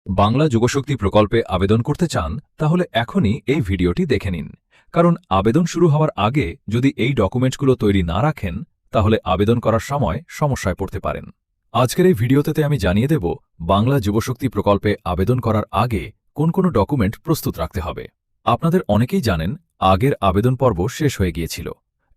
বাংলা যুবশক্তি প্রকল্পে আবেদন করতে চান তাহলে এখনই এই ভিডিওটি দেখে নিন, কারণ আবেদন শুরু হওয়ার আগে যদি এই ডকুমেন্টসগুলো তৈরি না রাখেন তাহলে আবেদন করার সময় সমস্যায় পড়তে পারেন। আজকের এই ভিডিওতে আমি জানিয়ে দেব বাংলা যুবশক্তি প্রকল্পে আবেদন করার আগে কোন কোন ডকুমেন্ট প্রস্তুত রাখতে হবে। আপনাদের অনেকেই জানেন আগের আবেদন পর্ব শেষ হয়ে গিয়েছিল,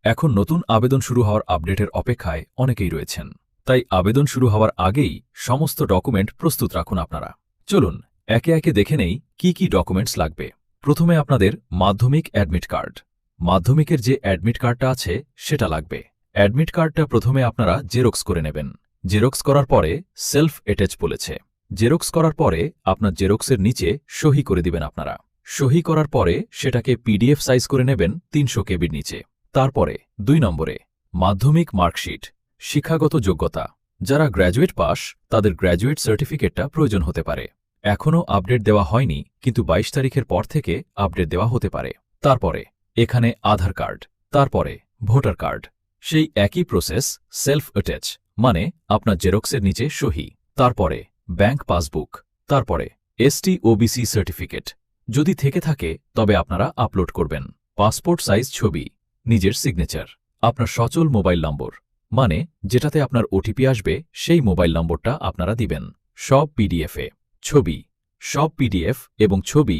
এখন নতুন আবেদন শুরু হওয়ার আপডেটের অপেক্ষায় অনেকেই রয়েছেন। তাই আবেদন শুরু হওয়ার আগেই সমস্ত ডকুমেন্ট প্রস্তুত রাখুন আপনারা। চলুন একে একে দেখে নেই কি কি ডকুমেন্টস লাগবে। প্রথমে আপনাদের মাধ্যমিক অ্যাডমিট কার্ড, মাধ্যমিকের যে অ্যাডমিট কার্ডটা আছে সেটা লাগবে। অ্যাডমিট কার্ডটা প্রথমে আপনারা জেরক্স করে নেবেন। জেরক্স করার পরে সেলফ অ্যাটাচ বলেছে, জেরক্স করার পরে আপনার জেরক্সের নিচে সহি করে দিবেন আপনারা। সহি করার পরে সেটাকে পিডিএফ সাইজ করে নেবেন 300 কেবির নিচে। তারপরে 2 নম্বরে মাধ্যমিক মার্কশিট, শিক্ষাগত যোগ্যতা। যারা গ্র্যাজুয়েট পাস তাদের গ্র্যাজুয়েট সার্টিফিকেটটা প্রয়োজন হতে পারে। এখনও আপডেট দেওয়া হয়নি, কিন্তু 22 তারিখের পর থেকে আপডেট দেওয়া হতে পারে। তারপরে এখানে আধার কার্ড, তারপরে ভোটার কার্ড। সেই একই প্রসেস, সেলফ অ্যাটাচ মানে আপনার জেরক্সের নিচে সহি। তারপরে ব্যাংক পাসবুক, তারপরে এসটি ওবিসি সার্টিফিকেট যদি থেকে থাকে তবে আপনারা আপলোড করবেন। পাসপোর্ট সাইজ ছবি, নিজের সিগনেচার, আপনার সচল মোবাইল নম্বর মানে যেটাতে আপনার ওটিপি আসবে সেই মোবাইল নম্বরটা আপনারা দিবেন। সব পিডিএফে ছবি, সব পিডিএফ এবং ছবি